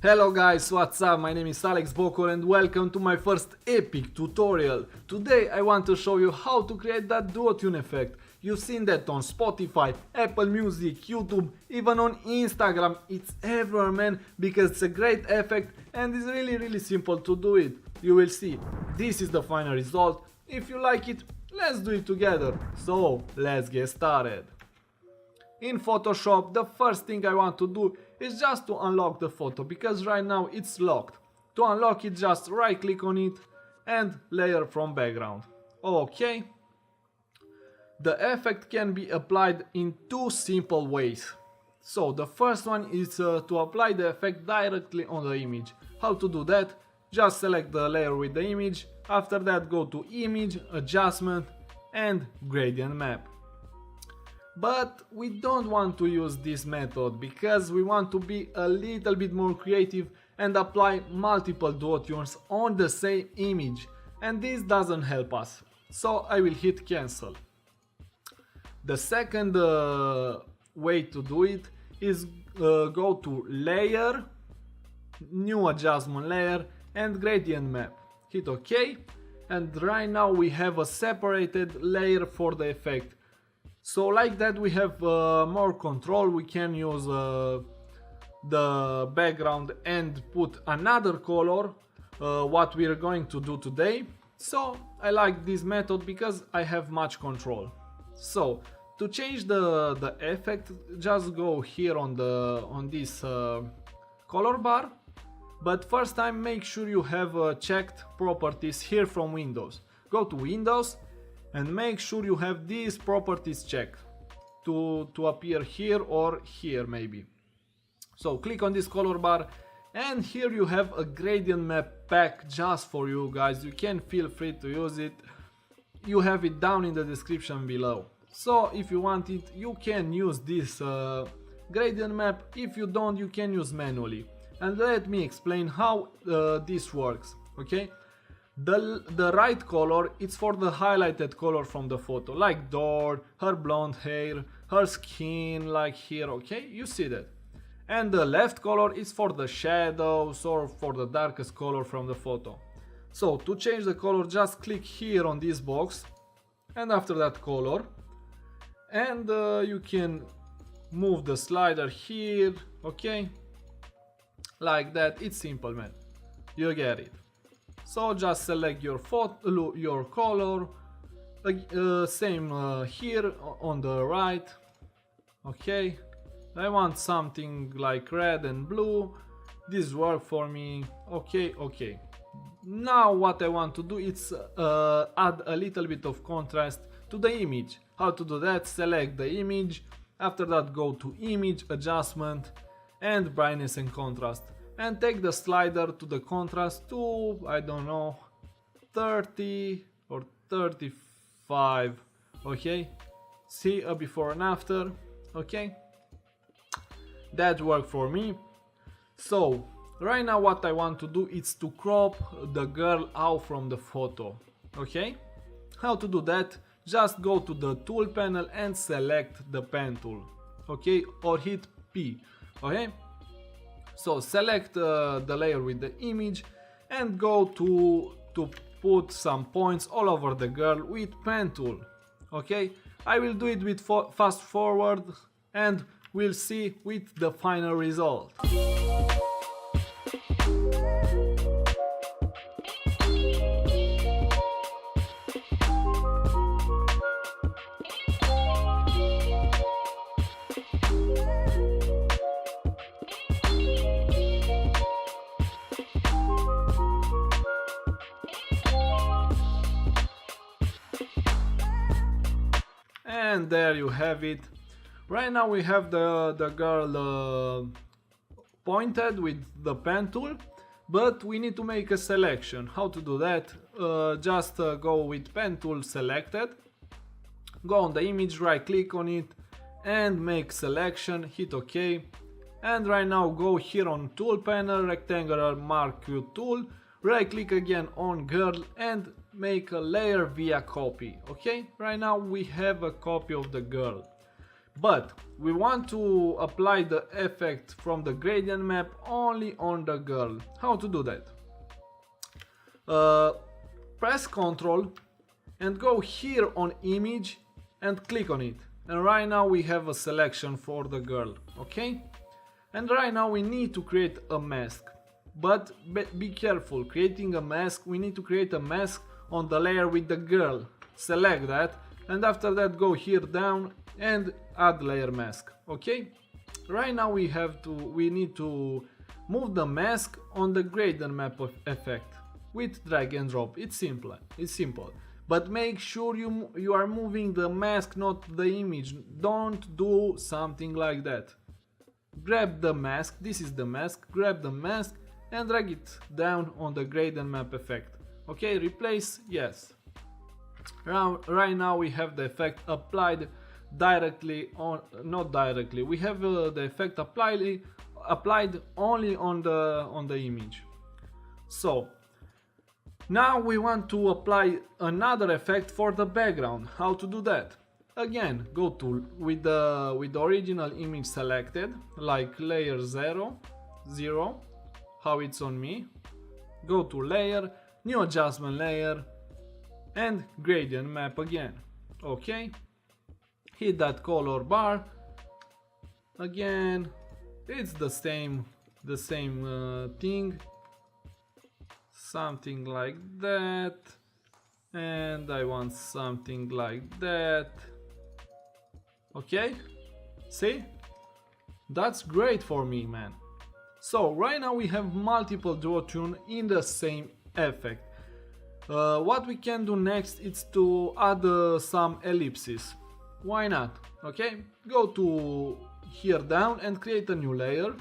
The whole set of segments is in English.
Hello guys, what's up? My name is Bokor and welcome to my first epic tutorial. Today I want to show you how to create that duo-tune effect. You've seen that on Spotify, Apple Music, YouTube, even on Instagram. It's everywhere, man, because it's a great effect and it's really simple to do it. You will see. This is the final result. If you like it, let's do it together. So, let's get started. In Photoshop, the first thing I want to do is just to unlock the photo because right now it's locked. To unlock it, just right click on it and layer from background. Okay. The effect can be applied in two simple ways. So the first one is to apply the effect directly on the image. How to do that? Just select the layer with the image. After that, go to Image, Adjustment and Gradient Map. But we don't want to use this method because we want to be a little bit more creative and apply multiple duo-tunes on the same image, and this doesn't help us. So I will hit cancel. The second way to do it is go to Layer, New Adjustment Layer and Gradient Map. Hit OK, and right now we have a separated layer for the effect. So like that we have more control. We can use the background and put another color, what we are going to do today. So I like this method because I have much control. So to change the effect, just go here on this color bar. But first time make sure you have checked properties here from Windows. Go to Windows and make sure you have these properties checked to appear here or here maybe. So click on this color bar and here you have a gradient map pack just for you guys. You can feel free to use it. You have it down in the description below. So if you want it, you can use this gradient map. If you don't, you can use manually. And let me explain how this works, okay? The right color, it's for the highlighted color from the photo, like door, her blonde hair, her skin, like here, okay? You see that. And the left color is for the shadows or for the darkest color from the photo. So to change the color, just click here on this box and after that color. And you can move the slider here, okay? Like that. It's simple, man. You get it. So just select your photo, your color, same here on the right. Okay, I want something like red and blue. This work for me. Okay. Now what I want to do is add a little bit of contrast to the image. How to do that? Select the image. After that, go to Image, Adjustment and Brightness and Contrast. And take the slider to the contrast to, I don't know, 30 or 35, okay? See a before and after, okay? That worked for me. So, right now what I want to do is to crop the girl out from the photo, okay? How to do that? Just go to the tool panel and select the pen tool, okay? Or hit P, okay? So select the layer with the image and go to put some points all over the girl with pen tool. Okay, I will do it with fast forward and we'll see with the final result. And there you have it. Right now we have the girl pointed with the pen tool, but we need to make a selection. How to do that? Just go with pen tool selected, go on the image, right click on it and make selection, hit OK. And right now go here on tool panel, rectangular marquee tool, right click again on girl and make a layer via copy. Okay, right now we have a copy of the girl. But we want to apply the effect from the gradient map only on the girl. How to do that? Press Ctrl and go here on image and click on it. And right now we have a selection for the girl, okay? And right now we need to create a mask. But be careful, creating a mask, we need to create a mask on the layer with the girl. Select that, and after that go here down and add layer mask, okay? Right now we need to move the mask on the gradient map effect with drag and drop. It's simple. But make sure you are moving the mask, not the image. Don't do something like that. Grab the mask, this is the mask, grab the mask and drag it down on the gradient map effect. Okay, replace, yes. Right now we have the effect applied directly on, not directly, we have the effect applied only on the image. So now we want to apply another effect for the background. How to do that? Again, go to with the original image selected, like layer 0, how it's on me. Go to layer, new adjustment layer, and gradient map again. Okay, hit that color bar. Again, it's the same thing. Something like that, and I want something like that. Okay, see, that's great for me, man. So right now we have multiple draw tune in the same effect. What we can do next is to add some ellipses. Why not? Okay, go to here down and create a new layer.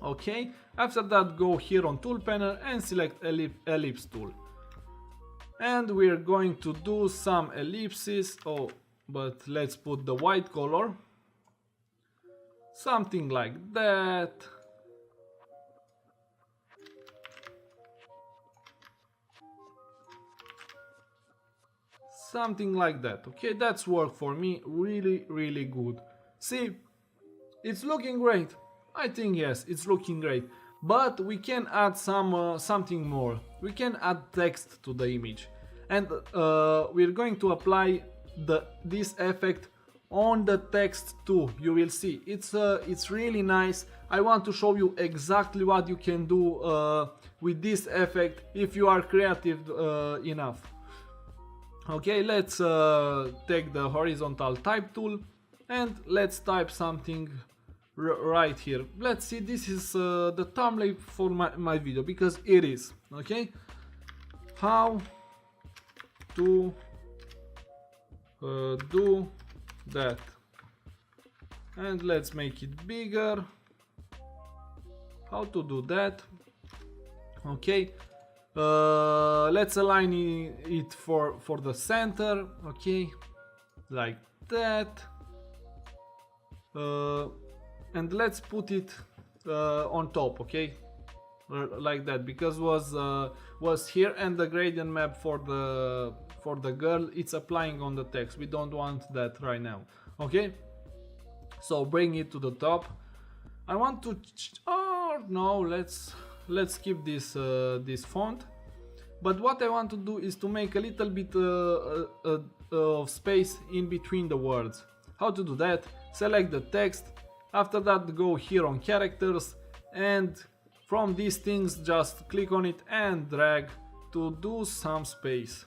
Okay, after that go here on tool panel and select ellipse tool, and we're going to do some ellipses. Oh, but let's put the white color, something like that. Something like that. Okay, that's work for me really good. See, it's looking great. I think yes, it's looking great, but we can add something more. We can add text to the image, and we're going to apply this effect on the text too. You will see it's really nice. I want to show you exactly what you can do with this effect if you are creative enough. Okay, let's take the horizontal type tool and let's type something right here. Let's see, this is the thumbnail for my video, because it is. Okay, how to do that, and let's make it bigger. How to do that? Okay, let's align it for the center. Okay, like that. And let's put it on top. Okay, like that, because was here, and the gradient map for the girl, it's applying on the text. We don't want that right now. Okay, so bring it to the top. I want to oh no, let's skip this font. But what I want to do is to make a little bit of space in between the words. How to do that? Select the text. After that, go here on characters, and from these things just click on it and drag to do some space.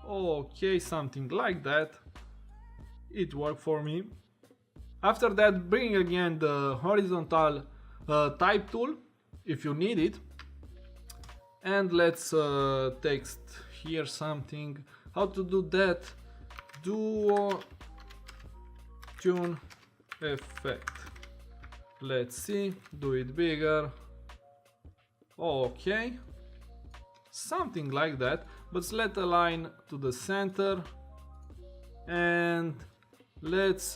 Okay, something like that. It worked for me. After that, bring again the horizontal type tool if you need it, and let's text here something. How to do that? Duo tune effect. Let's see, do it bigger. Okay, something like that, but let's align to the center, and let's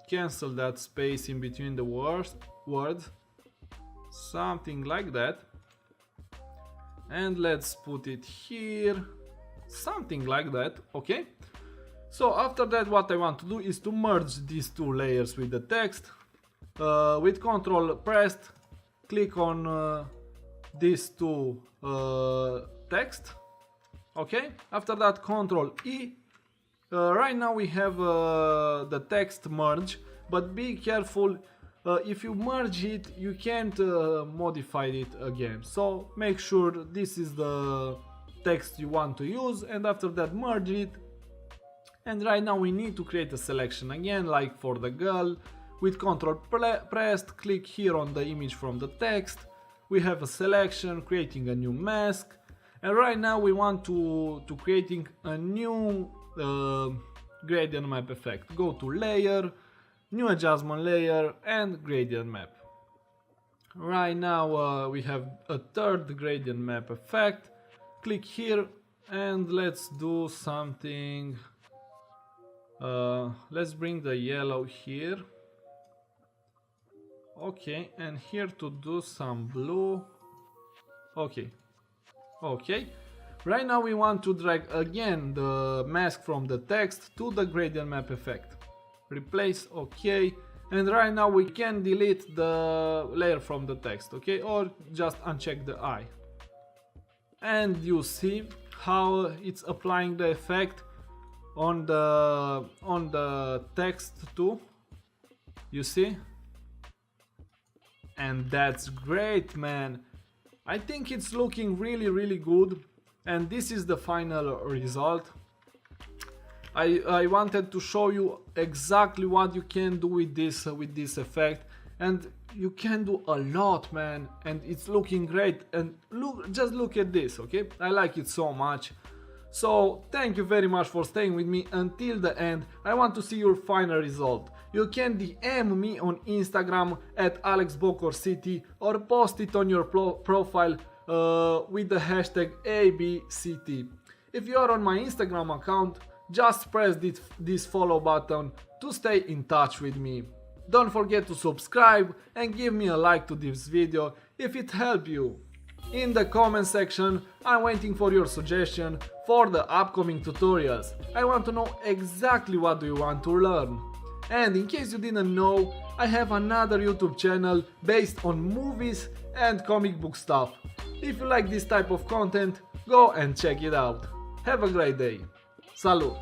cancel that space in between the words, something like that, and let's put it here, something like that. Okay, So after that, what I want to do is to merge these two layers with the text. With Ctrl pressed, click on these two text. Okay, after that Ctrl E. Right now we have the text merge, but be careful, if you merge it you can't modify it again, so make sure this is the text you want to use, and after that merge it. And right now we need to create a selection again, like for the girl. With Ctrl pressed, click here on the image from the text. We have a selection, creating a new mask, and right now we want to creating a new gradient map effect. Go to layer, new adjustment layer, and gradient map. Right now we have a third gradient map effect. Click here and let's do something. Let's bring the yellow here. Okay, and here to do some blue. Okay. Right now we want to drag again the mask from the text to the gradient map effect. Replace, okay. And right now we can delete the layer from the text, okay, or just uncheck the eye. And you see how it's applying the effect on the text too. You see? And that's great, man. I think it's looking really good, and this is the final result. I wanted to show you exactly what you can do with this effect, and you can do a lot, man, and it's looking great. And just look at this, okay? I like it so much. So thank you very much for staying with me until the end. I want to see your final result. You can DM me on Instagram at AlexBokorCT or post it on your profile with the hashtag ABCT. If you are on my Instagram account, just press this follow button to stay in touch with me. Don't forget to subscribe and give me a like to this video if it helped you. In the comment section, I'm waiting for your suggestion for the upcoming tutorials. I want to know exactly what do you want to learn. And in case you didn't know, I have another YouTube channel based on movies and comic book stuff. If you like this type of content, go and check it out. Have a great day. Salut!